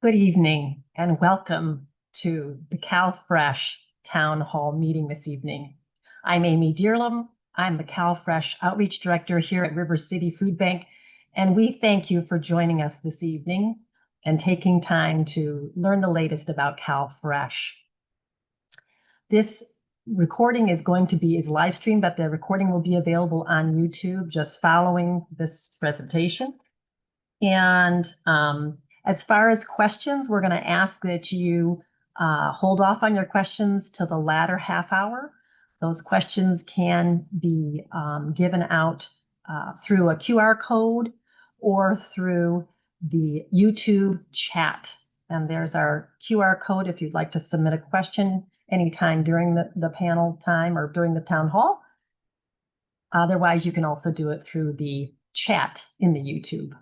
Good evening and welcome to the CalFresh Town Hall meeting this evening. I'm Amy Dearlum. I'm the CalFresh Outreach Director here at River City Food Bank, and we thank you for joining us this evening and taking time to learn the latest about CalFresh. This recording is live streamed, but the recording will be available on YouTube just following this presentation. And as far as questions, we're going to ask that you hold off on your questions till the latter half hour. Those questions can be given out through a QR code or through the YouTube chat. And there's our QR code if you'd like to submit a question anytime during the panel time or during the town hall. Otherwise, you can also do it through the chat in the YouTube.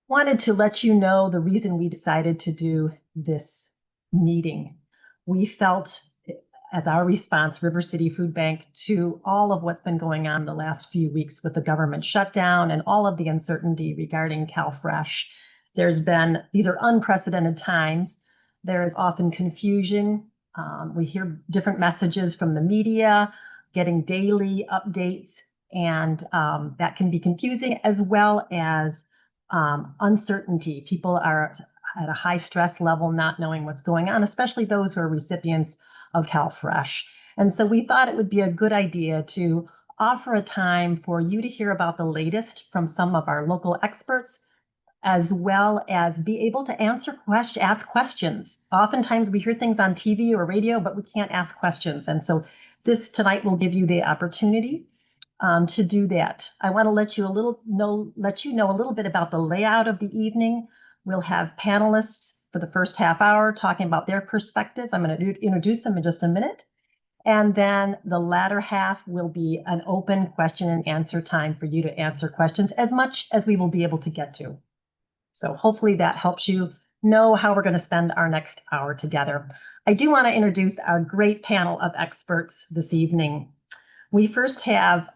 Wanted to let you know the reason we decided to do this meeting. We felt as our response, River City Food Bank, to all of what's been going on the last few weeks with the government shutdown and all of the uncertainty regarding CalFresh. These are unprecedented times. There is often confusion. We hear different messages from the media, getting daily updates, and that can be confusing, as well as uncertainty. People are at a high stress level, not knowing what's going on, especially those who are recipients of CalFresh. And so we thought it would be a good idea to offer a time for you to hear about the latest from some of our local experts, as well as be able to ask questions. Oftentimes we hear things on TV or radio, but we can't ask questions. And so this tonight will give you the opportunity to do that. I want to let you know a little bit about the layout of the evening. We'll have panelists for the first half hour talking about their perspectives. I'm going to introduce them in just a minute. And then the latter half will be an open question and answer time for you to answer questions as much as we will be able to get to. So hopefully that helps you know how we're going to spend our next hour together. I do want to introduce our great panel of experts this evening. We first have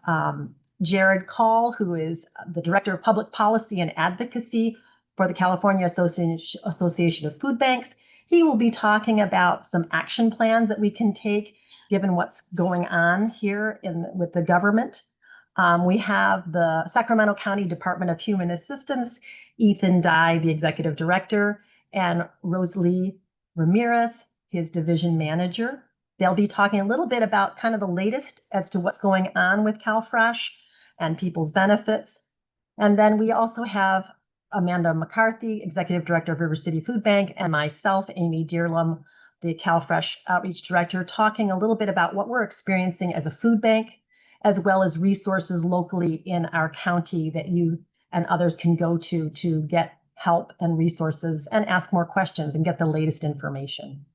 Jared Call, who is the Director of Public Policy and Advocacy for the California Association of Food Banks. He will be talking about some action plans that we can take given what's going on here with the government. We have the Sacramento County Department of Human Assistance, Ethan Dye, the Executive Director, and Rosalie Ramirez, his Division Manager. They'll be talking a little bit about kind of the latest as to what's going on with CalFresh and people's benefits. And then we also have Amanda McCarthy, Executive Director of River City Food Bank, and myself, Amy Dearlum, the CalFresh Outreach Director, talking a little bit about what we're experiencing as a food bank, as well as resources locally in our county that you and others can go to get help and resources and ask more questions and get the latest information.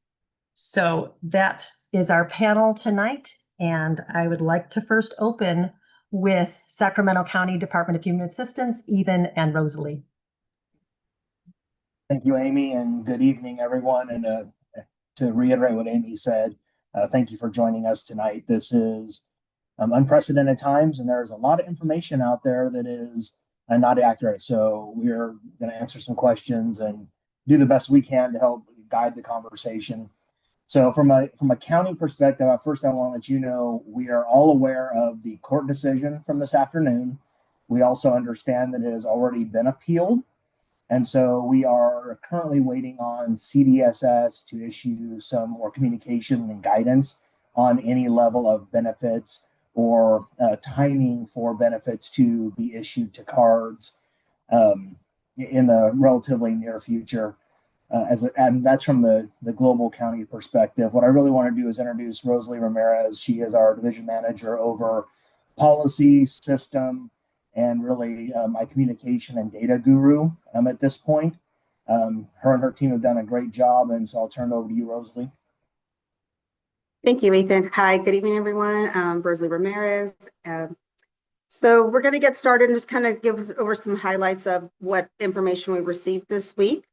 So that is our panel tonight, and I would like to first open with Sacramento County Department of Human Assistance, Ethan and Rosalie. Thank you, Amy, and good evening, everyone. And to reiterate what Amy said, thank you for joining us tonight. This is unprecedented times, and there's a lot of information out there that is not accurate. So we're going to answer some questions and do the best we can to help guide the conversation. So from a county perspective, first I want to let you know we are all aware of the court decision from this afternoon. We also understand that it has already been appealed. And so we are currently waiting on CDSS to issue some more communication and guidance on any level of benefits or timing for benefits to be issued to cards in the relatively near future. And that's from the global county perspective. What I really want to do is introduce Rosalie Ramirez. She is our division manager over policy, system, and really my communication and data guru at this point. Her and her team have done a great job, and so I'll turn it over to you, Rosalie. Thank you, Ethan. Hi, good evening, everyone. Rosalie Ramirez. So we're going to get started and just kind of give over some highlights of what information we received this week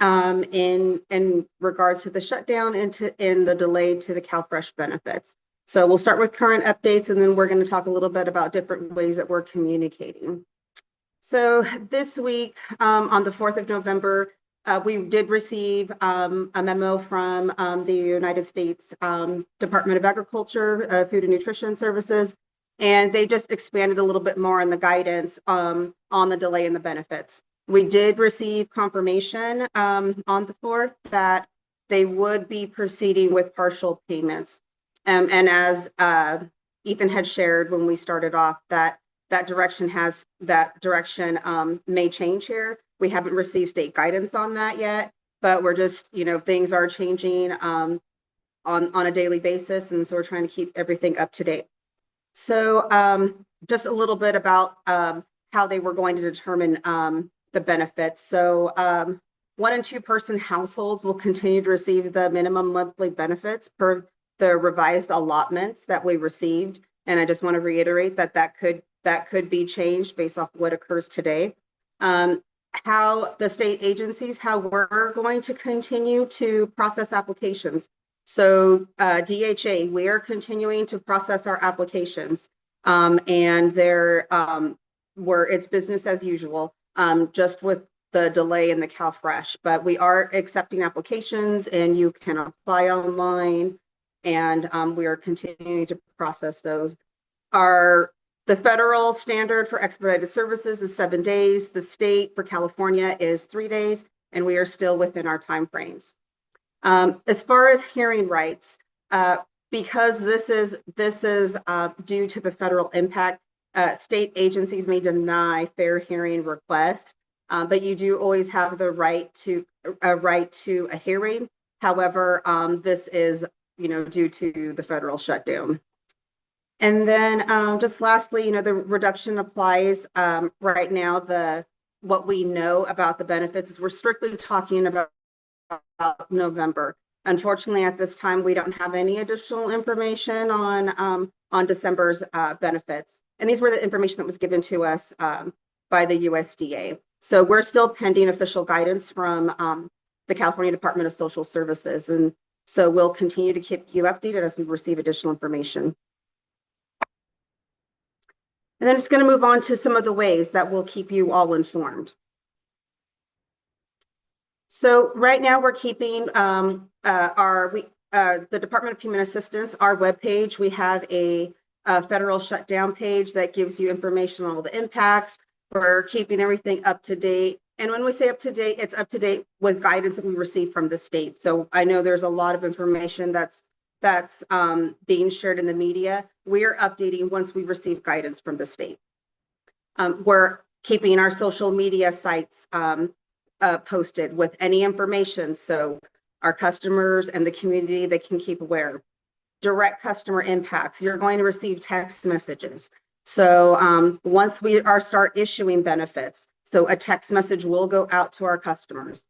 in regards to the shutdown and the delay to the CalFresh benefits. So we'll start with current updates, and then we're going to talk a little bit about different ways that we're communicating. So this week, on the 4th of November, we did receive a memo from the United States Department of Agriculture, Food and Nutrition Services, and they just expanded a little bit more on the guidance on the delay in the benefits. We did receive confirmation on the 4th that they would be proceeding with partial payments. And as Ethan had shared when we started off, that direction may change here. We haven't received state guidance on that yet, but we're just, things are changing on a daily basis. And so we're trying to keep everything up to date. So just a little bit about how they were going to determine the benefits. So 1 and 2 person households will continue to receive the minimum monthly benefits per the revised allotments that we received. And I just want to reiterate that could be changed based off what occurs today. How the state agencies, how we're going to continue to process applications. So DHA, we are continuing to process our applications, and it's business as usual, just with the delay in the CalFresh. But we are accepting applications, and you can apply online, and we are continuing to process those. The federal standard for expedited services is 7 days. The state for California is 3 days, and we are still within our timeframes. As far as hearing rights, because this is due to the federal impact, state agencies may deny fair hearing requests, but you do always have the right to a hearing. However, this is due to the federal shutdown. And then just lastly, the reduction applies right now. What we know about the benefits is we're strictly talking about November. Unfortunately, at this time, we don't have any additional information on December's benefits. And these were the information that was given to us by the USDA. So we're still pending official guidance from the California Department of Social Services. And so we'll continue to keep you updated as we receive additional information. And then it's going to move on to some of the ways that will keep you all informed. So right now we're keeping the Department of Human Assistance, our webpage. We have a federal shutdown page that gives you information on all the impacts. We're keeping everything up to date. And when we say up to date, it's up to date with guidance that we receive from the state. So I know there's a lot of information that's being shared in the media. We're updating once we receive guidance from the state. We're keeping our social media sites posted with any information, so our customers and the community, they can keep aware. Direct customer impacts, you're going to receive text messages. So once we start issuing benefits, so a text message will go out to our customers.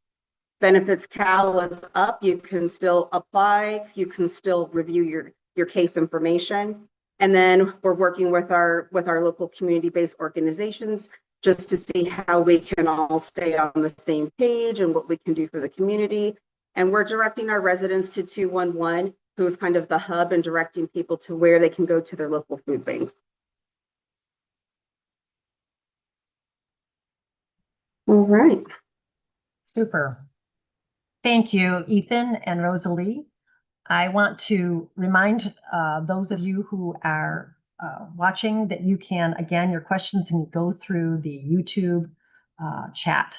Benefits Cal is up, you can still apply, you can still review your case information. And then we're working with our local community-based organizations just to see how we can all stay on the same page and what we can do for the community. And we're directing our residents to 211, who is kind of the hub, and directing people to where they can go to their local food banks. All right. Super. Thank you, Ethan and Rosalie. I want to remind those of you who are watching that you can, again, your questions can go through the YouTube chat.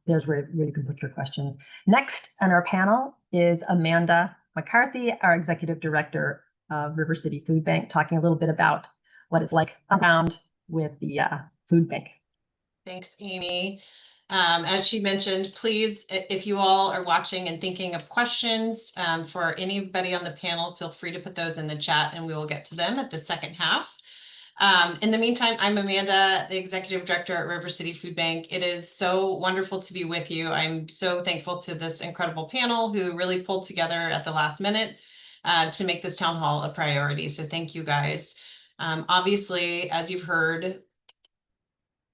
There's where you can put your questions. Next on our panel is Amanda McCarthy, our Executive Director of River City Food Bank, talking a little bit about what it's like around with the food bank. Thanks, Amy. As she mentioned, please, if you all are watching and thinking of questions for anybody on the panel, feel free to put those in the chat and we will get to them at the second half. In the meantime, I'm Amanda, the Executive Director at River City Food Bank. It is so wonderful to be with you. I'm so thankful to this incredible panel who really pulled together at the last minute to make this town hall a priority. So thank you guys. Obviously, as you've heard,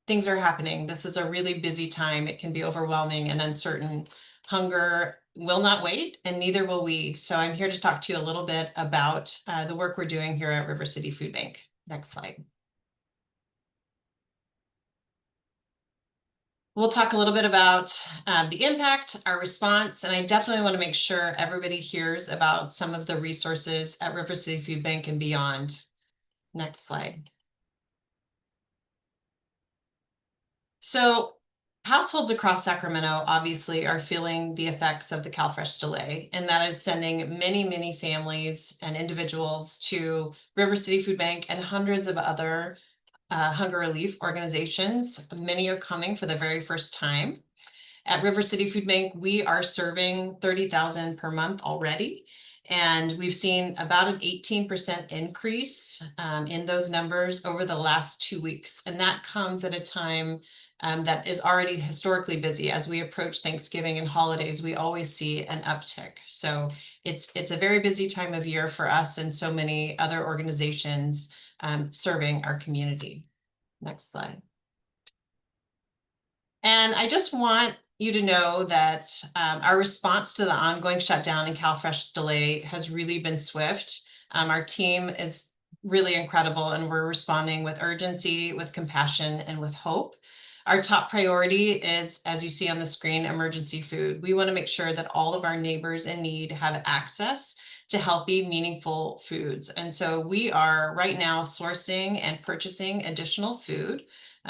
things are happening. This is a really busy time. It can be overwhelming and uncertain. Hunger will not wait, and neither will we. So I'm here to talk to you a little bit about the work we're doing here at River City Food Bank. Next slide. We'll talk a little bit about the impact, our response, and I definitely want to make sure everybody hears about some of the resources at River City Food Bank and beyond. Next slide. So households across Sacramento obviously are feeling the effects of the CalFresh delay, and that is sending many, many families and individuals to River City Food Bank and hundreds of other hunger relief organizations. Many are coming for the very first time. At River City Food Bank, we are serving 30,000 per month already. And we've seen about an 18% increase in those numbers over the last 2 weeks. And that comes at a time that is already historically busy. As we approach Thanksgiving and holidays, we always see an uptick. So it's a very busy time of year for us and so many other organizations serving our community. Next slide. And I just want you to know that our response to the ongoing shutdown and CalFresh delay has really been swift. Our team is really incredible, and we're responding with urgency, with compassion, and with hope. Our top priority is, as you see on the screen, emergency food. We want to make sure that all of our neighbors in need have access to healthy, meaningful foods. And so we are right now sourcing and purchasing additional food.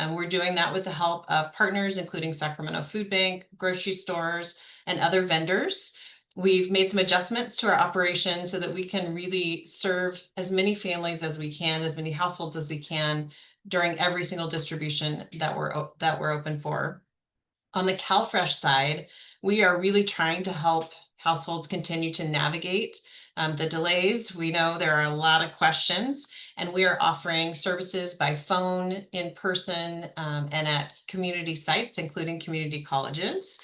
We're doing that with the help of partners, including Sacramento Food Bank, grocery stores, and other vendors. We've made some adjustments to our operation so that we can really serve as many families as we can, as many households as we can during every single distribution that we're open for. On the CalFresh side, we are really trying to help households continue to navigate the delays. We know there are a lot of questions, and we are offering services by phone, in person, and at community sites, including community colleges.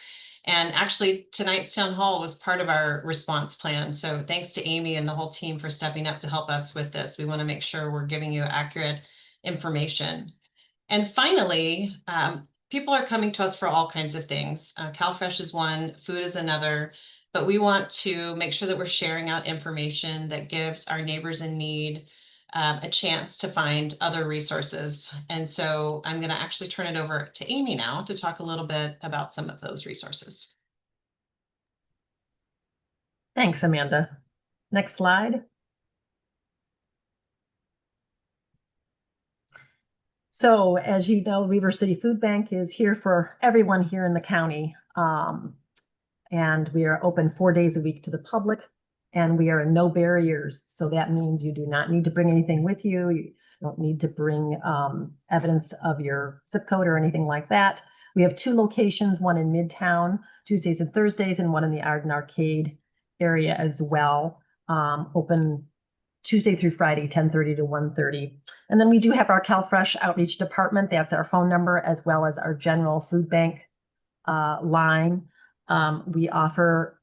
And actually, tonight's town hall was part of our response plan. So thanks to Amy and the whole team for stepping up to help us with this. We want to make sure we're giving you accurate information. And finally, people are coming to us for all kinds of things. CalFresh is one, food is another, but we want to make sure that we're sharing out information that gives our neighbors in need a chance to find other resources. And so I'm going to actually turn it over to Amy now to talk a little bit about some of those resources. Thanks, Amanda. Next slide. So as you know, River City Food Bank is here for everyone here in the county. And we are open 4 days a week to the public, and we are no barriers. So that means you do not need to bring anything with you. You don't need to bring evidence of your zip code or anything like that. We have 2 locations, one in Midtown, Tuesdays and Thursdays, and one in the Arden Arcade area as well. Open Tuesday through Friday, 10:30 to 1:30. And then we do have our CalFresh outreach department. That's our phone number, as well as our general food bank line. We offer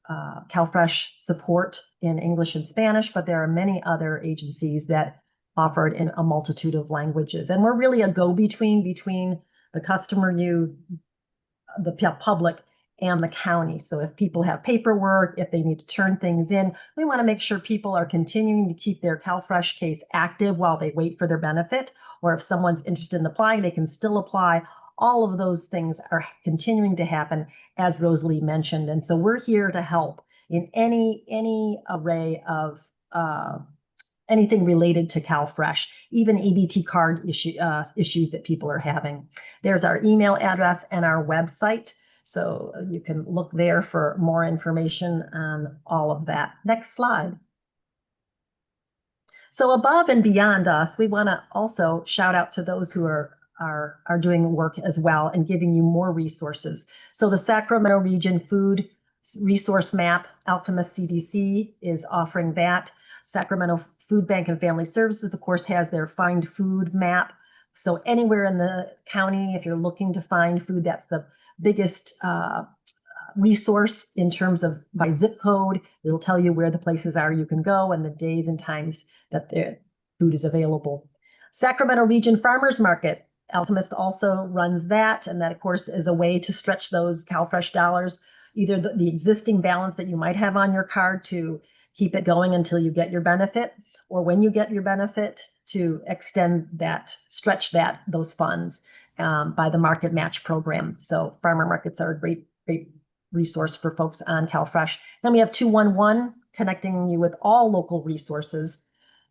CalFresh support in English and Spanish, but there are many other agencies that offer it in a multitude of languages. And we're really a go-between between the customer, the public, and the county. So if people have paperwork, if they need to turn things in, we want to make sure people are continuing to keep their CalFresh case active while they wait for their benefit. Or if someone's interested in applying, they can still apply. All of those things are continuing to happen, as Rosalie mentioned. And so we're here to help in any array of anything related to CalFresh, even EBT card issues that people are having. There's our email address and our website. So you can look there for more information on all of that. Next slide. So above and beyond us, we want to also shout out to those who are doing work as well and giving you more resources. So the Sacramento Region Food Resource Map, Alphamus CDC, is offering that. Sacramento Food Bank and Family Services, of course, has their Find Food map. So anywhere in the county, if you're looking to find food, that's the biggest resource in terms of by zip code. It'll tell you where the places are you can go and the days and times that the food is available. Sacramento Region Farmers Market, Alchemist also runs that, and that, of course, is a way to stretch those CalFresh dollars, either the existing balance that you might have on your card to keep it going until you get your benefit, or when you get your benefit to extend that, stretch those funds. by the Market Match program. So farmer markets are a great resource for folks on CalFresh. Then we have 211, connecting you with all local resources.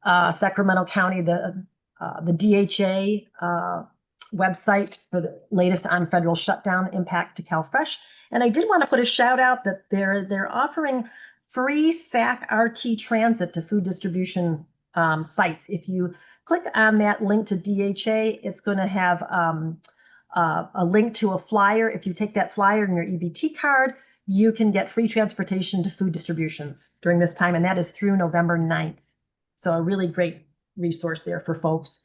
Sacramento County, the DHA website for the latest on federal shutdown impact to CalFresh. And I did want to put a shout out that they're offering free SAC RT transit to food distribution sites. If you click on that link to DHA, it's going to have a link to a flyer. If you take that flyer in your EBT card, you can get free transportation to food distributions during this time, and that is through November 9th. So a really great resource there for folks.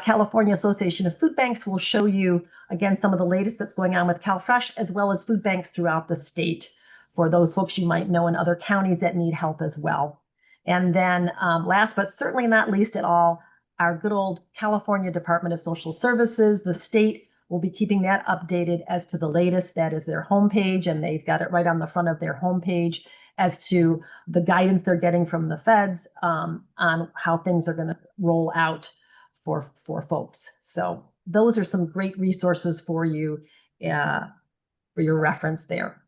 California Association of Food Banks will show you, again, some of the latest that's going on with CalFresh, as well as food banks throughout the state for those folks you might know in other counties that need help as well. And then last but certainly not least at all, our good old California Department of Social Services, the state will be keeping that updated as to the latest. That is their homepage, and they've got it right on the front of their homepage as to the guidance they're getting from the feds on how things are going to roll out for folks. So those are some great resources for you for your reference there.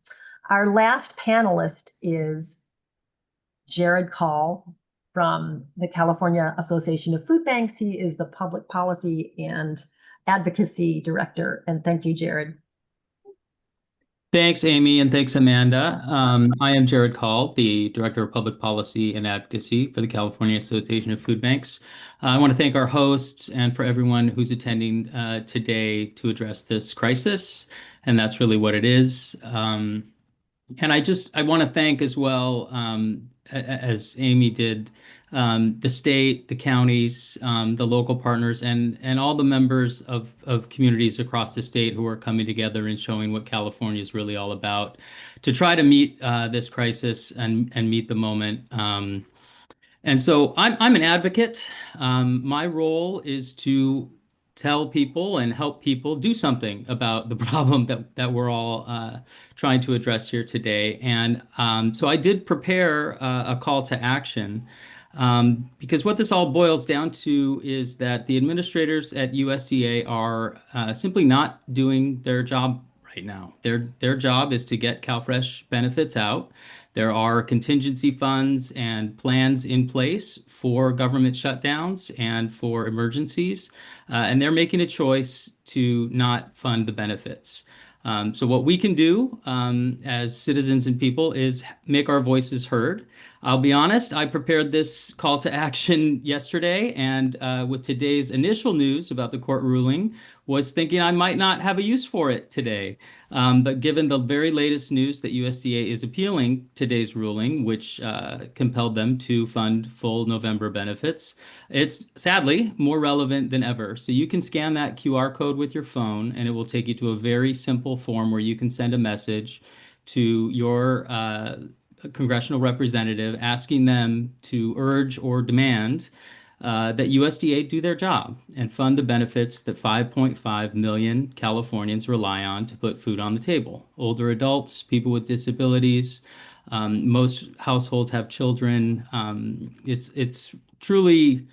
Our last panelist is Jared Call from the California Association of Food Banks. He is the Public Policy and Advocacy Director. And thank you, Jared. Thanks, Amy, and thanks, Amanda. I am Jared Call, the Director of Public Policy and Advocacy for the California Association of Food Banks. I want to thank our hosts and for everyone who's attending today to address this crisis, and that's really what it is. And I want to thank as well, as Amy did, the state, the counties, the local partners, and all the members of communities across the state who are coming together and showing what California is really all about to try to meet this crisis and meet the moment. And so I'm an advocate. My role is to tell people and help people do something about the problem that we're all trying to address here today. And so I did prepare a call to action. Because what this all boils down to is that the administrators at USDA are simply not doing their job right now. Their job is to get CalFresh benefits out. There are contingency funds and plans in place for government shutdowns and for emergencies, and they're making a choice to not fund the benefits. So what we can do as citizens and people is make our voices heard. I'll be honest, I prepared this call to action yesterday, and with today's initial news about the court ruling, was thinking I might not have a use for it today. But given the very latest news that USDA is appealing today's ruling, which compelled them to fund full November benefits, it's sadly more relevant than ever. So you can scan that QR code with your phone, and it will take you to a very simple form where you can send a message to your congressional representative asking them to urge or demand that USDA do their job and fund the benefits that 5.5 million Californians rely on to put food on the table. Older adults, people with disabilities, most households have children. It's truly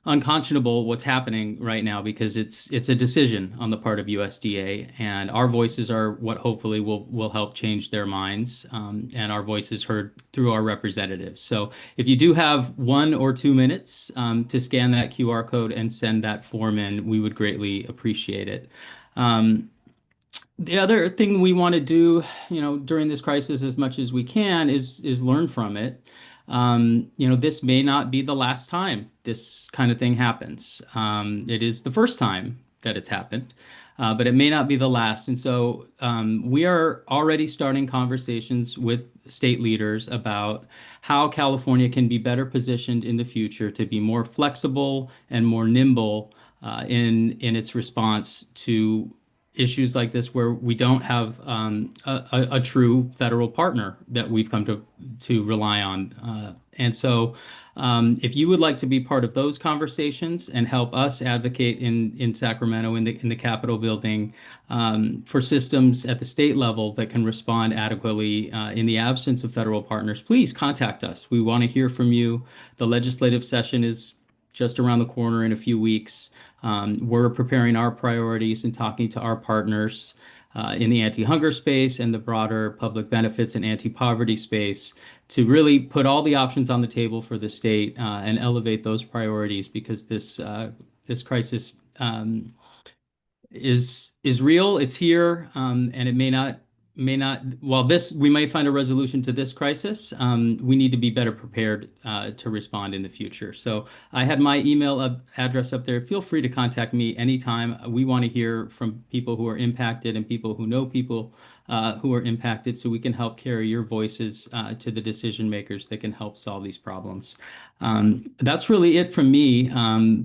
unconscionable what's happening right now because it's a decision on the part of USDA, and our voices are what hopefully will help change their minds, and our voices heard through our representatives. So if you do have 1 or 2 minutes to scan that QR code and send that form in, we would greatly appreciate it. The other thing we want to do, during this crisis as much as we can is learn from it. This may not be the last time this kind of thing happens. It is the first time that it's happened, but it may not be the last. And so we are already starting conversations with state leaders about how California can be better positioned in the future to be more flexible and more nimble in its response to issues like this where we don't have a true federal partner that we've come to rely on. And so if you would like to be part of those conversations and help us advocate in Sacramento in the Capitol building for systems at the state level that can respond adequately in the absence of federal partners, please contact us. We want to hear from you. The legislative session is just around the corner in a few weeks. We're preparing our priorities and talking to our partners in the anti-hunger space and the broader public benefits and anti-poverty space to really put all the options on the table for the state and elevate those priorities, because this crisis is real. It's here, and it may not. While we might find a resolution to this crisis, we need to be better prepared to respond in the future. So I had my email address up there. Feel free to contact me anytime. We want to hear from people who are impacted and people who know people who are impacted, so we can help carry your voices to the decision makers that can help solve these problems. That's really it from me.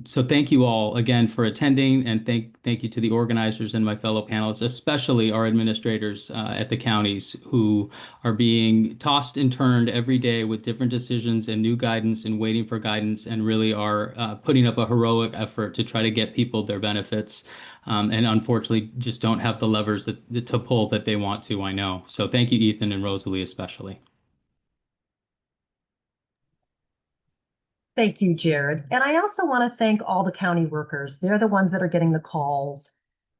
So thank you all again for attending, and thank you to the organizers and my fellow panelists, especially our administrators at the counties, who are being tossed and turned every day with different decisions and new guidance and waiting for guidance, and really are putting up a heroic effort to try to get people their benefits. And unfortunately just don't have the levers to pull that they want to, I know. So thank you, Ethan and Rosalie, especially. Thank you, Jared. And I also want to thank all the county workers. They're the ones that are getting the calls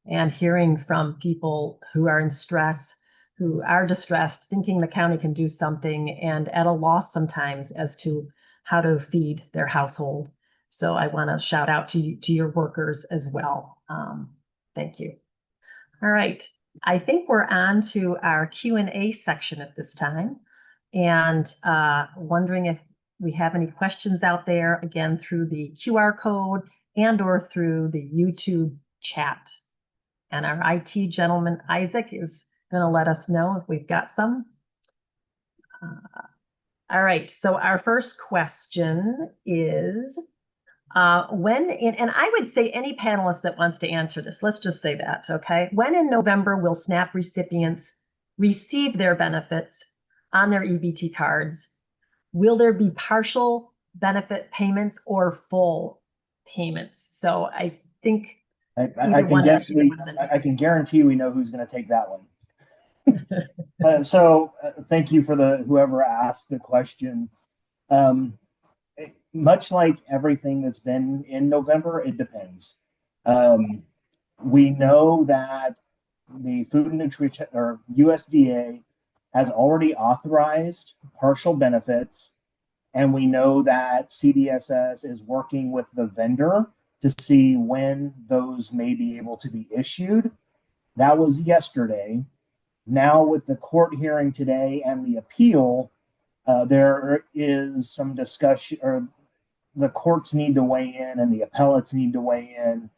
and hearing from people who are in stress, who are distressed, thinking the county can do something, and at a loss sometimes as to how to feed their household. So I want to shout out to your workers as well. Thank you. All right. I think we're on to our Q&A section at this time, and wondering if we have any questions out there, again, through the QR code and or through the YouTube chat. And our IT gentleman, Isaac, is going to let us know if we've got some. All right, so our first question is, and I would say any panelist that wants to answer this, let's just say that, okay? When in November will SNAP recipients receive their benefits on their EBT cards? Will there be partial benefit payments or full payments? So I think I can guarantee we know who's going to take that one. So thank you for whoever asked the question. Much like everything that's been in November, it depends. We know that the Food and Nutrition, or USDA, has already authorized partial benefits, and we know that CDSS is working with the vendor to see when those may be able to be issued. That was yesterday. Now, with the court hearing today and the appeal, there is some discussion, or the courts need to weigh in and the appellates need to weigh in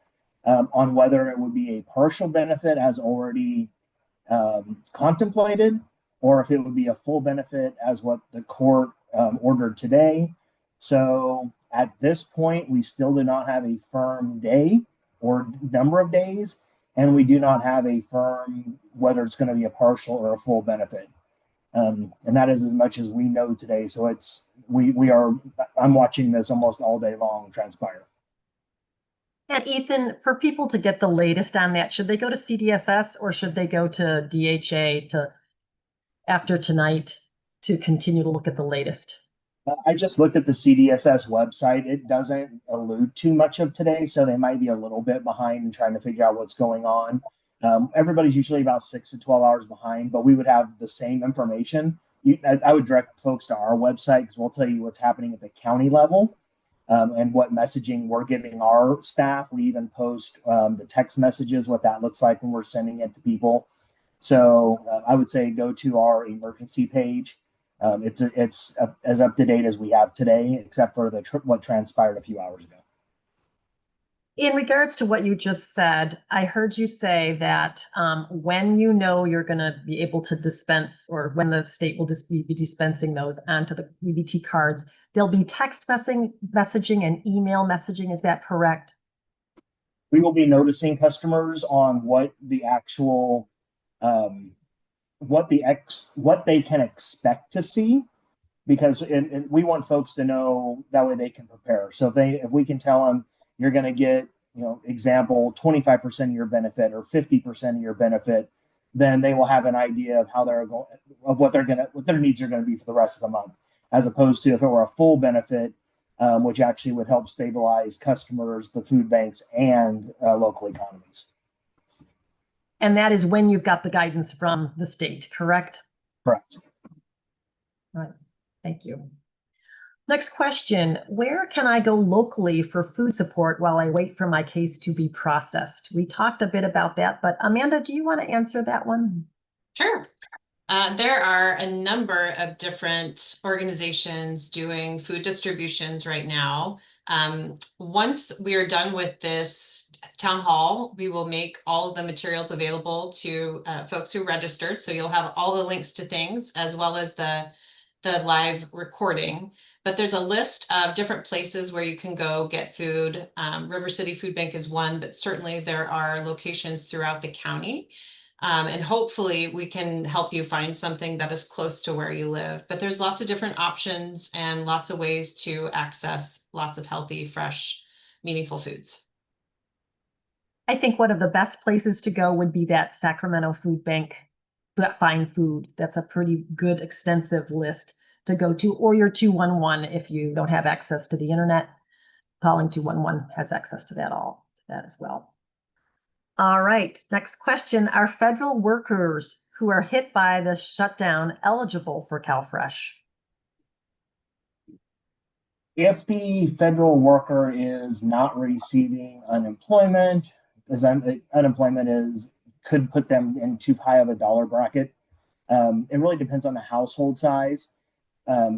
on whether it would be a partial benefit as already contemplated, or if it would be a full benefit as what the court ordered today. So at this point, we still do not have a firm day or number of days, and we do not have a firm whether it's going to be a partial or a full benefit. And that is as much as we know today. So I'm watching this almost all day long transpire. And Ethan, for people to get the latest on that, should they go to CDSS or should they go to DHA after tonight to continue to look at the latest? I just looked at the CDSS website. It doesn't allude too much of today, so they might be a little bit behind in trying to figure out what's going on. Everybody's usually about 6 to 12 hours behind, but we would have the same information. I would direct folks to our website, because we'll tell you what's happening at the county level and what messaging we're giving our staff. We even post the text messages, what that looks like when we're sending it to people. So I would say go to our emergency page. It's as up to date as we have today, except for what transpired a few hours ago. In regards to what you just said, I heard you say that when you know you're going to be able to dispense, or when the state will be dispensing those onto the EBT cards, there'll be text messaging and email messaging. Is that correct? We will be noticing customers on what the actual what they can expect to see, because we want folks to know, that way they can prepare. So if we can tell them you're going to get, example, 25% of your benefit or 50% of your benefit, then they will have an idea of how what their needs are going to be for the rest of the month. As opposed to if it were a full benefit, which actually would help stabilize customers, the food banks, and local economies. And that is when you've got the guidance from the state, correct? Correct. All right, thank you. Next question, where can I go locally for food support while I wait for my case to be processed? We talked a bit about that, but Amanda, do you want to answer that one? Sure. There are a number of different organizations doing food distributions right now. Once we are done with this town hall, we will make all of the materials available to folks who registered. So you'll have all the links to things as well as the live recording. But there's a list of different places where you can go get food. River City Food Bank is one, but certainly there are locations throughout the county. And hopefully we can help you find something that is close to where you live. But there's lots of different options and lots of ways to access lots of healthy, fresh, meaningful foods. I think one of the best places to go would be that Sacramento Food Bank, Find Food. That's a pretty good extensive list to go to, or your 211 if you don't have access to the internet. Calling 211 has access to that as well. All right, next question. Are federal workers who are hit by the shutdown eligible for CalFresh? If the federal worker is not receiving unemployment, because unemployment could put them in too high of a dollar bracket. It really depends on the household size.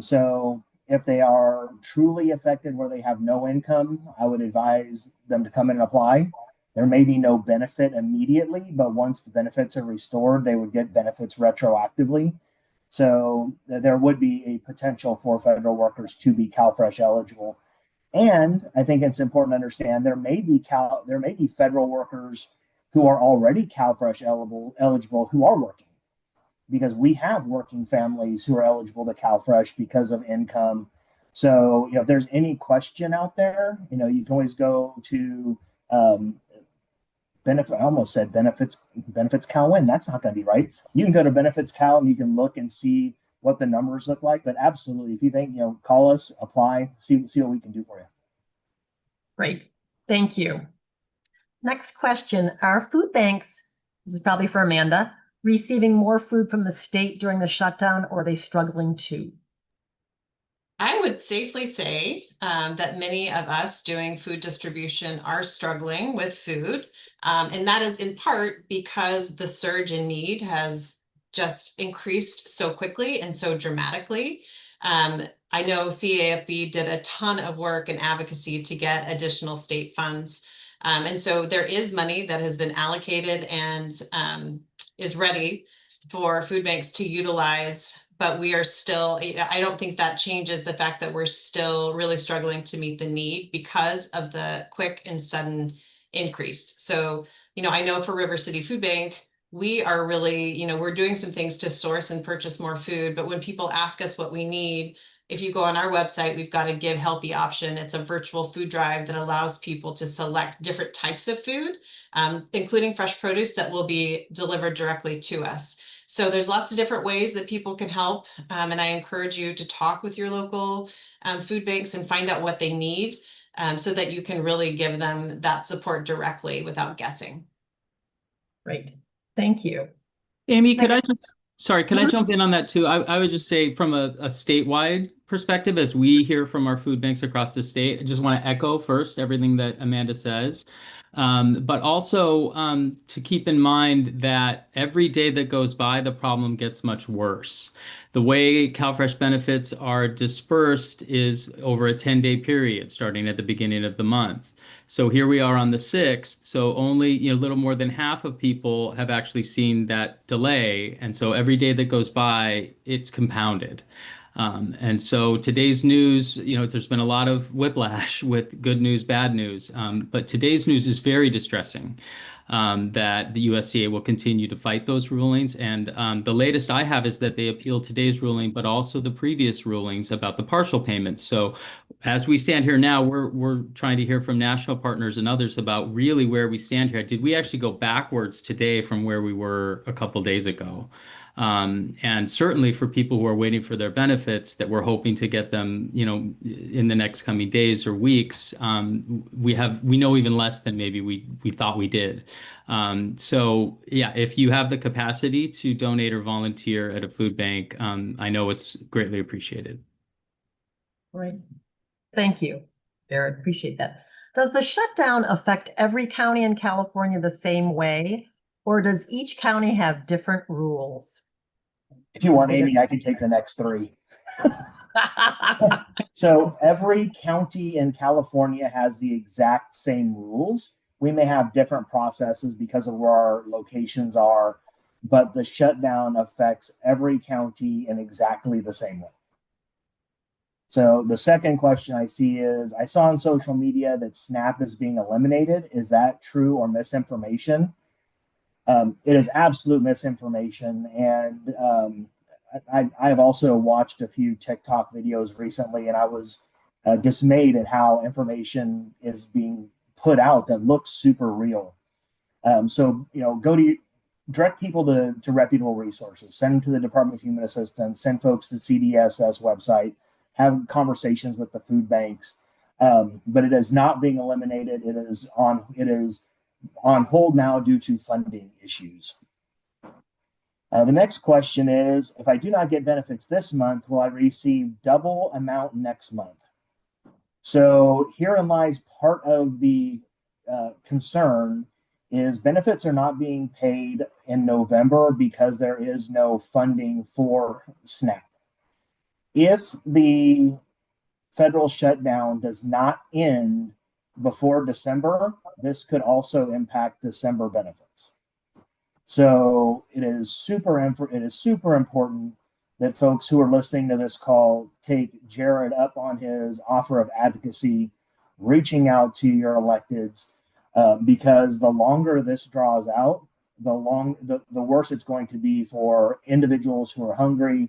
So if they are truly affected where they have no income, I would advise them to come in and apply. There may be no benefit immediately, but once the benefits are restored, they would get benefits retroactively. So there would be a potential for federal workers to be CalFresh eligible. And I think it's important to understand there may be federal workers who are already CalFresh eligible who are working, because we have working families who are eligible to CalFresh because of income. So if there's any question out there, you can always go to I almost said benefits Cal Win. That's not going to be right. You can go to Benefits Cal and you can look and see what the numbers look like. But absolutely, if you think, call us, apply, see what we can do for you. Great, thank you. Next question, are food banks, this is probably for Amanda, receiving more food from the state during the shutdown, or are they struggling too? I would safely say that many of us doing food distribution are struggling with food. And that is in part because the surge in need has just increased so quickly and so dramatically. I know CAFB did a ton of work and advocacy to get additional state funds. And so there is money that has been allocated and is ready for food banks to utilize, but we are still, I don't think that changes the fact that we're still really struggling to meet the need because of the quick and sudden increase. So, I know for River City Food Bank, we are really, we're doing some things to source and purchase more food, but when people ask us what we need, if you go on our website, we've got a Give Healthy option. It's a virtual food drive that allows people to select different types of food, including fresh produce that will be delivered directly to us. So there's lots of different ways that people can help. And I encourage you to talk with your local food banks and find out what they need so that you can really give them that support directly without guessing. Great, thank you. Amy, could I jump in on that too? I would just say from a statewide perspective, as we hear from our food banks across the state, I just want to echo first everything that Amanda says. But also to keep in mind that every day that goes by, the problem gets much worse. The way CalFresh benefits are dispersed is over a 10-day period, starting at the beginning of the month. So here we are on the 6th. So only a little more than half of people have actually seen that delay. And so every day that goes by, it's compounded. And so today's news, there's been a lot of whiplash with good news, bad news. But today's news is very distressing that the USDA will continue to fight those rulings. And the latest I have is that they appealed today's ruling, but also the previous rulings about the partial payments. So as we stand here now, we're trying to hear from national partners and others about really where we stand here. Did we actually go backwards today from where we were a couple days ago? And certainly for people who are waiting for their benefits that we're hoping to get them, in the next coming days or weeks, we know even less than maybe we thought we did. So yeah, if you have the capacity to donate or volunteer at a food bank, I know it's greatly appreciated. Right. Thank you, Jared. Appreciate that. Does the shutdown affect every county in California the same way, or does each county have different rules? If you want, Amy, I can take the next three. So every county in California has the exact same rules. We may have different processes because of where our locations are, but the shutdown affects every county in exactly the same way. So the second question I see is, I saw on social media that SNAP is being eliminated. Is that true or misinformation? It is absolute misinformation. And I've also watched a few TikTok videos recently, and I was dismayed at how information is being put out that looks super real. So, direct people to reputable resources, send them to the Department of Human Assistance, send folks to CDSS website, have conversations with the food banks. But it is not being eliminated. It is on hold now due to funding issues. The next question is, if I do not get benefits this month, will I receive double amount next month? So herein lies part of the concern is benefits are not being paid in November because there is no funding for SNAP. If the federal shutdown does not end before December, this could also impact December benefits. So it is super important that folks who are listening to this call take Jared up on his offer of advocacy, reaching out to your electeds, because the longer this draws out, the worse it's going to be for individuals who are hungry,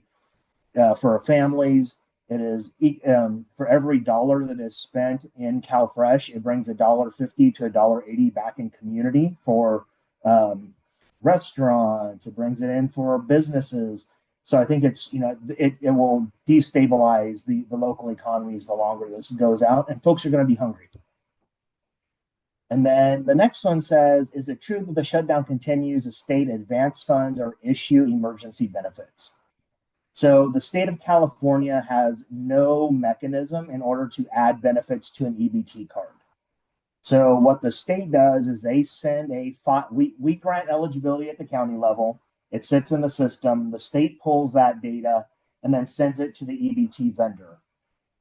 for families. It is for every dollar that is spent in CalFresh, it brings $1.50 to $1.80 back in community for restaurants. It brings it in for businesses. So I think it will destabilize the local economies the longer this goes out, and folks are going to be hungry. And then the next one says, is it true that the shutdown continues as state advance funds or issue emergency benefits? So the state of California has no mechanism in order to add benefits to an EBT card. So what the state does is they send we grant eligibility at the county level. It sits in the system. The state pulls that data and then sends it to the EBT vendor.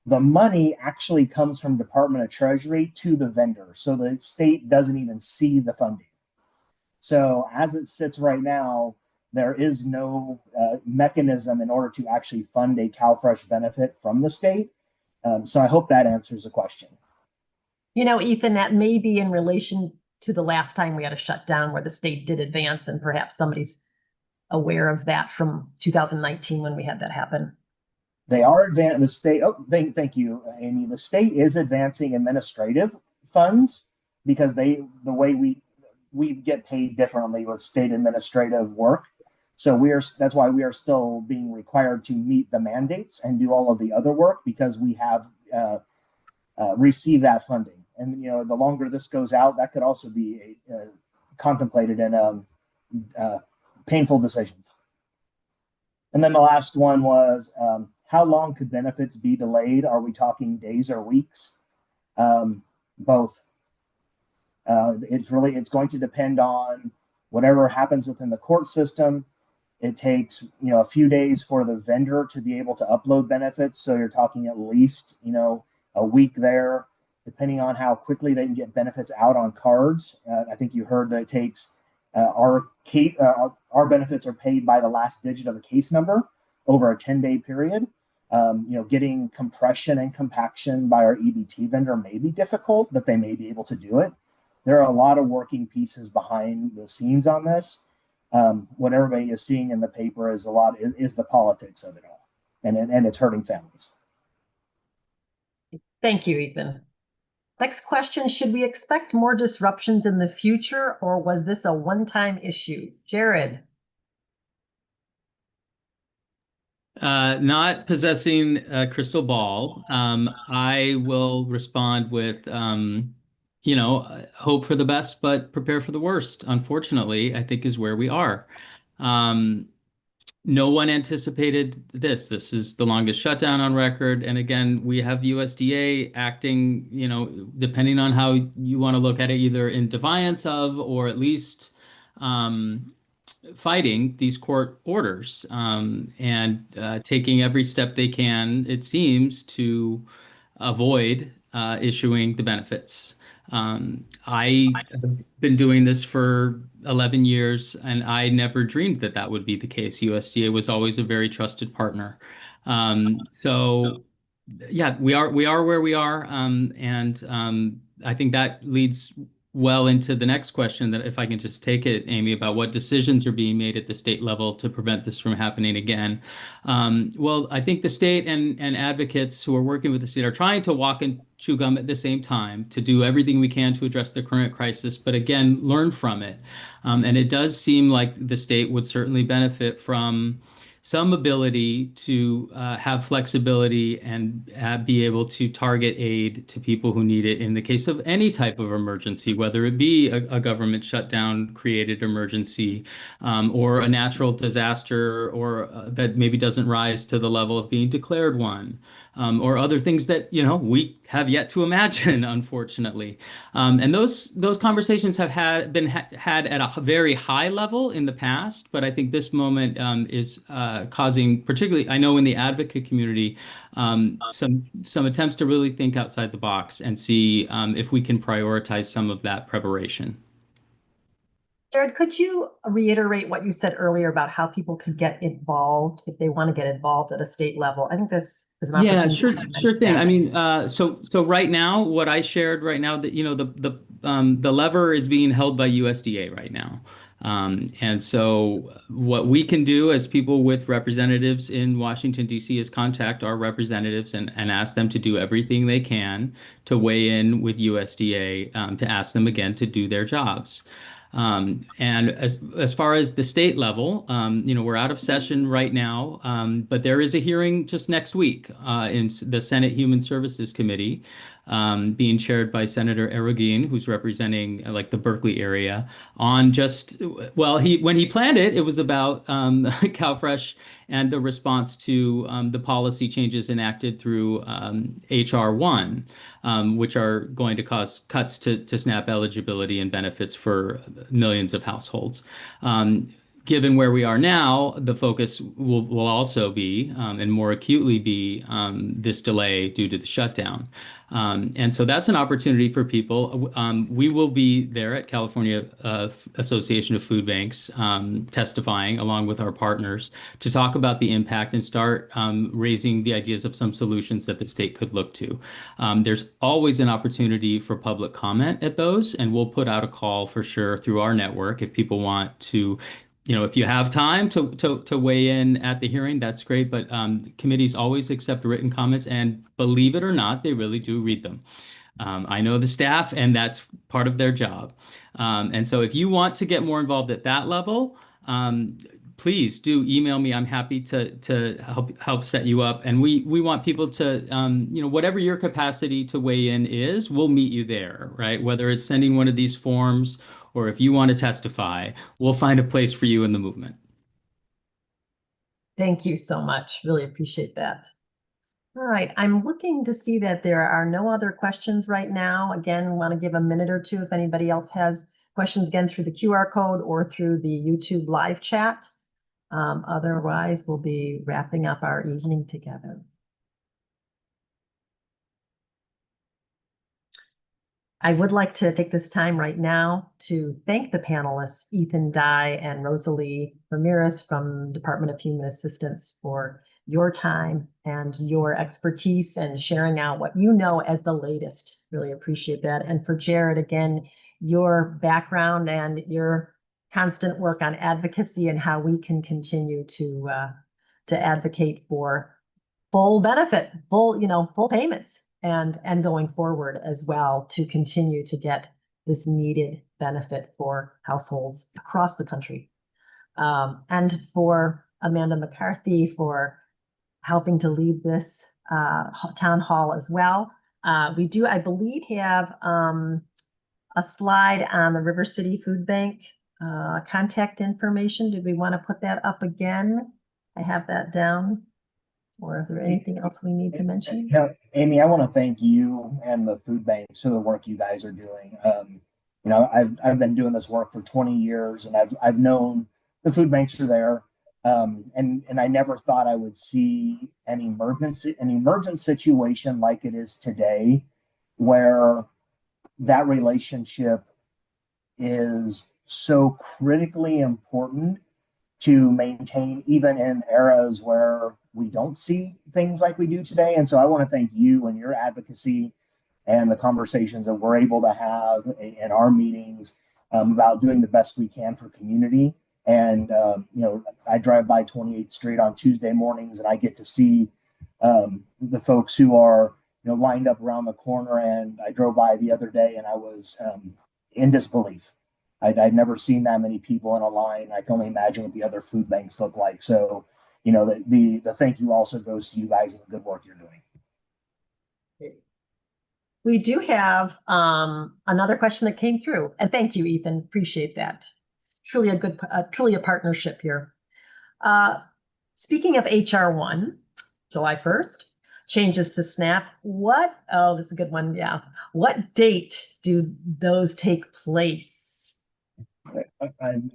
The money actually comes from Department of Treasury to the vendor. So the state doesn't even see the funding. So as it sits right now, there is no mechanism in order to actually fund a CalFresh benefit from the state. So I hope that answers the question. Ethan, that may be in relation to the last time we had a shutdown where the state did advance, and perhaps somebody's aware of that from 2019 when we had that happen. They are advancing the state. Oh, thank you, Amy. The state is advancing administrative funds because the way we get paid differently with state administrative work. So that's why we are still being required to meet the mandates and do all of the other work because we have received that funding. And the longer this goes out, that could also be contemplated in painful decisions. And then the last one was, how long could benefits be delayed? Are we talking days or weeks? Both. It's going to depend on whatever happens within the court system. It takes a few days for the vendor to be able to upload benefits. So you're talking at least a week there, depending on how quickly they can get benefits out on cards. I think you heard that it takes our benefits are paid by the last digit of the case number over a 10-day period. Getting compression and compaction by our EBT vendor may be difficult, but they may be able to do it. There are a lot of working pieces behind the scenes on this. What everybody is seeing in the paper is the politics of it all, and it's hurting families. Thank you, Ethan. Next question, should we expect more disruptions in the future, or was this a one-time issue? Jared. Not possessing a crystal ball, I will respond with, hope for the best, but prepare for the worst. Unfortunately, I think is where we are. Um, no one anticipated this. This is the longest shutdown on record. And again, we have USDA acting, depending on how you want to look at it, either in defiance of or at least fighting these court orders and taking every step they can, it seems, to avoid issuing the benefits. I have been doing this for 11 years, and I never dreamed that that would be the case. USDA was always a very trusted partner. So, yeah, we are where we are, and I think that leads well into the next question, that if I can just take it, Amy, about what decisions are being made at the state level to prevent this from happening again. Well, I think the state and advocates who are working with the state are trying to walk and chew gum at the same time to do everything we can to address the current crisis, but again, learn from it. And it does seem like the state would certainly benefit from some ability to have flexibility and be able to target aid to people who need it in the case of any type of emergency, whether it be a government shutdown created emergency, or a natural disaster, or that maybe doesn't rise to the level of being declared one. Or other things that we have yet to imagine, unfortunately, and those conversations have had at a very high level in the past. But I think this moment is causing, particularly, I know in the advocate community, some attempts to really think outside the box and see if we can prioritize some of that preparation. Jared, could you reiterate what you said earlier about how people could get involved if they want to get involved at a state level? I think this is an Yeah, opportunity. sure thing. I mean, so right now, what I shared right now, that the lever is being held by USDA right now. And so what we can do as people with representatives in Washington, D.C. is contact our representatives and ask them to do everything they can to weigh in with USDA, to ask them again to do their jobs. And as far as the state level, we're out of session right now, but there is a hearing just next week in the Senate Human Services Committee, being chaired by Senator Arreguín, who's representing like the Berkeley area, on when he planned it, it was about CalFresh and the response to the policy changes enacted through HR 1, which are going to cause cuts to SNAP eligibility and benefits for millions of households. Given where we are now, the focus will also be, and more acutely be, this delay due to the shutdown. And so that's an opportunity for people. We will be there at California Association of Food Banks, testifying along with our partners to talk about the impact and start raising the ideas of some solutions that the state could look to. There's always an opportunity for public comment at those, and we'll put out a call for sure through our network if people want to. If you have time to weigh in at the hearing, that's great. But committees always accept written comments, and believe it or not, they really do read them. I know the staff, and that's part of their job. And so if you want to get more involved at that level, please do email me. I'm happy to help set you up. And we want people to, whatever your capacity to weigh in is, we'll meet you there, right? Whether it's sending one of these forms or if you want to testify, we'll find a place for you in the movement. Thank you so much. Really appreciate that. All right, I'm looking to see that there are no other questions right now. Again, want to give a minute or two if anybody else has questions, again, through the QR code or through the YouTube live chat. Otherwise, we'll be wrapping up our evening together. I would like to take this time right now to thank the panelists, Ethan Dye and Rosalie Ramirez from Department of Human Assistance, for your time and your expertise and sharing out what you know as the latest. Really appreciate that. And for Jared, again, your background and your constant work on advocacy and how we can continue to advocate for full benefit, full payments, and going forward as well to continue to get this needed benefit for households across the country. And for Amanda McCarthy for helping to lead this town hall as well. We do, I believe, have a slide on the River City Food Bank contact information. Did we want to put that up again? I have that down. Or is there anything else we need to mention? Yeah, Amy, I want to thank you and the food banks for the work you guys are doing. I've been doing this work for 20 years, and I've known the food banks are there. And I never thought I would see an emergent situation like it is today, where that relationship is so critically important to maintain, even in eras where we don't see things like we do today. And so I want to thank you and your advocacy and the conversations that we're able to have in our meetings about doing the best we can for community. And, I drive by 28th Street on Tuesday mornings, and I get to see the folks who are, lined up around the corner. And I drove by the other day, and I was in disbelief. I'd never seen that many people in a line. I can only imagine what the other food banks look like. So, the thank you also goes to you guys and the good work you're doing. We do have another question that came through, and thank you, Ethan. Appreciate that. It's truly a partnership here. Speaking of HR1, July 1st, changes to SNAP. This is a good one. Yeah. What date do those take place? I'm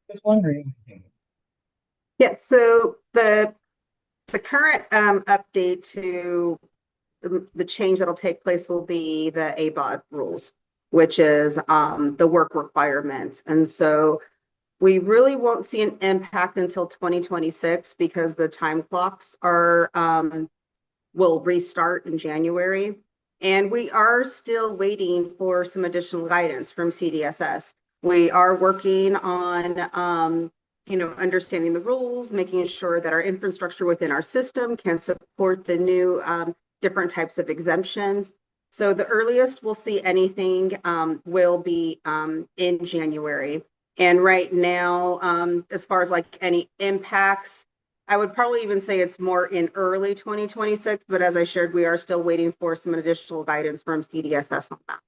just wondering. Yeah, so the current update to the change that'll take place will be the ABOD rules, which is the work requirements. And so we really won't see an impact until 2026 because the time clocks will restart in January. And we are still waiting for some additional guidance from CDSS. We are working on understanding the rules, making sure that our infrastructure within our system can support the new different types of exemptions. So the earliest we'll see anything will be in January. And right now, as far as like any impacts, I would probably even say it's more in early 2026. But as I shared, we are still waiting for some additional guidance from CDSS on that.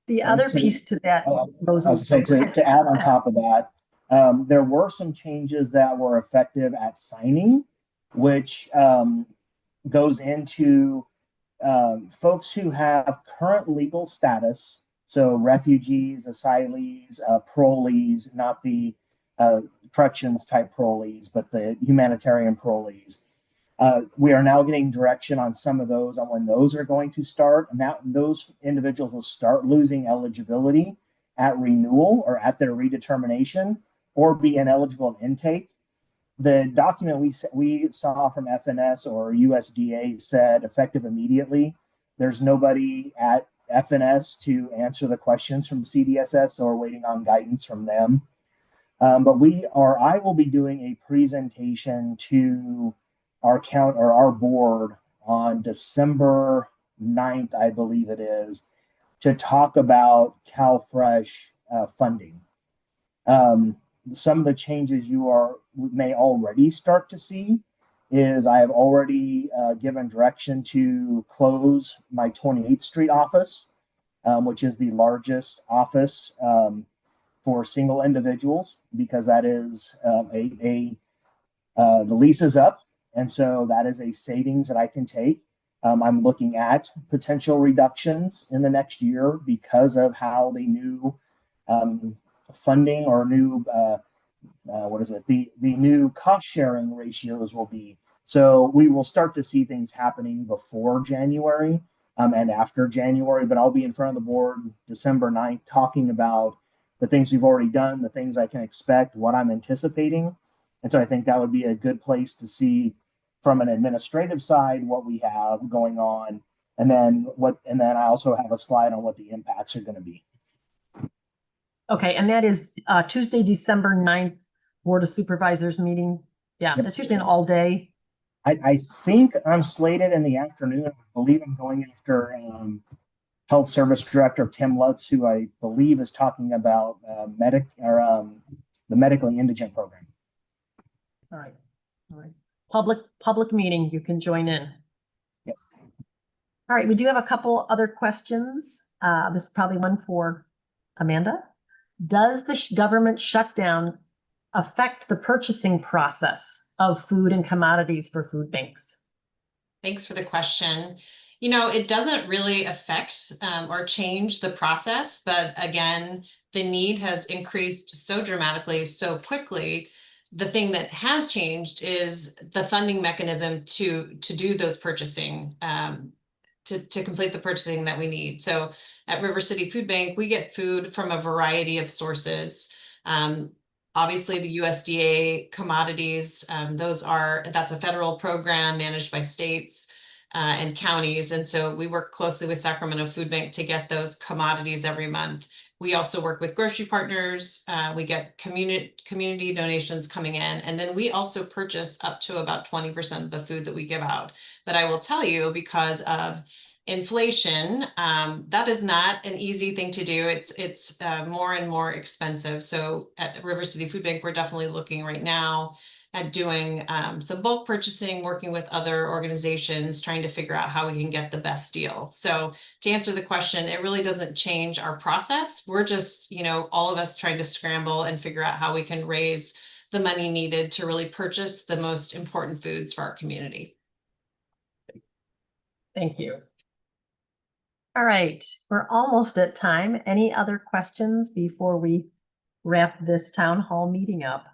The other piece to that, to add on top of that, there were some changes that were effective at signing, which goes into folks who have current legal status. So refugees, asylees, parolees, not the corrections type parolees, but the humanitarian parolees. We are now getting direction on some of those, on when those are going to start. And those individuals will start losing eligibility at renewal or at their redetermination, or be ineligible in intake. The document we saw from FNS or USDA said effective immediately. There's nobody at FNS to answer the questions from CDSS, so we're waiting on guidance from them. But I will be doing a presentation to our board on December 9th, I believe it is, to talk about CalFresh funding. Some of the changes you may already start to see is I have already given direction to close my 28th Street office, which is the largest office for single individuals, because that is the lease is up. And so that is a savings that I can take. I'm looking at potential reductions in the next year because of how the new funding or new the new cost sharing ratios will be. So we will start to see things happening before January and after January, but I'll be in front of the board December 9th talking about the things we've already done, the things I can expect, what I'm anticipating. And so I think that would be a good place to see from an administrative side what we have going on, and then I also have a slide on what the impacts are going to be. Okay, and that is Tuesday, December 9th, Board of Supervisors meeting. Yeah, yep. That's usually an all day. I think I'm slated in the afternoon. I believe I'm going after Health Service Director Tim Lutz, who I believe is talking about the medically indigent program. All right. public meeting. You can join in. Yep. All right, we do have a couple other questions. This is probably one for Amanda. Does the government shutdown affect the purchasing process of food and commodities for food banks? Thanks for the question. You know, it doesn't really affect or change the process, but again, the need has increased so dramatically, so quickly. The thing that has changed is the funding mechanism to do those purchasing, to complete the purchasing that we need. So at River City Food Bank, we get food from a variety of sources. Obviously, the USDA commodities, that's a federal program managed by states and counties. And so we work closely with Sacramento Food Bank to get those commodities every month. We also work with grocery partners. We get community donations coming in. And then we also purchase up to about 20% of the food that we give out. But I will tell you, because of inflation, that is not an easy thing to do. It's more and more expensive. So at River City Food Bank, we're definitely looking right now at doing some bulk purchasing, working with other organizations, trying to figure out how we can get the best deal. So to answer the question, it really doesn't change our process. We're just, you know, all of us trying to scramble and figure out how we can raise the money needed to really purchase the most important foods for our community. Thank you. All right, we're almost at time. Any other questions before we wrap this town hall meeting up?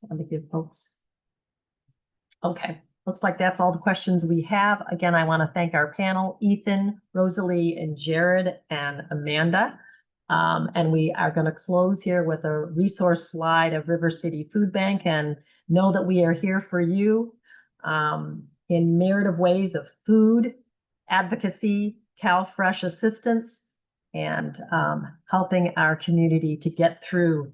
Let me give folks. Okay, looks like that's all the questions we have. Again, I want to thank our panel, Ethan, Rosalie, and Jared, and Amanda. And we are going to close here with a resource slide of River City Food Bank, and know that we are here for you in myriad of ways of food, advocacy, CalFresh assistance, and helping our community to get through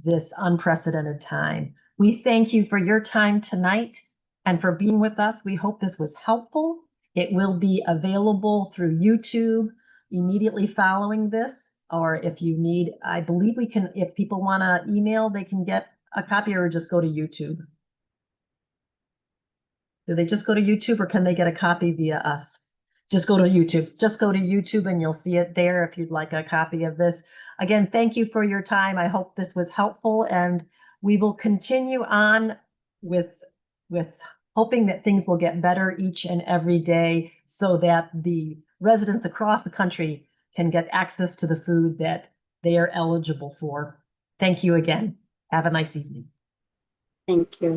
this unprecedented time. We thank you for your time tonight and for being with us. We hope this was helpful. It will be available through YouTube immediately following this, or if you need, I believe we can, if people want to email, they can get a copy, or just go to YouTube. Do they just go to YouTube, or can they get a copy via us? Just go to YouTube. Just go to YouTube and you'll see it there if you'd like a copy of this. Again, thank you for your time. I hope this was helpful, and we will continue on with hoping that things will get better each and every day, so that the residents across the country can get access to the food that they are eligible for. Thank you again. Have a nice evening. Thank you.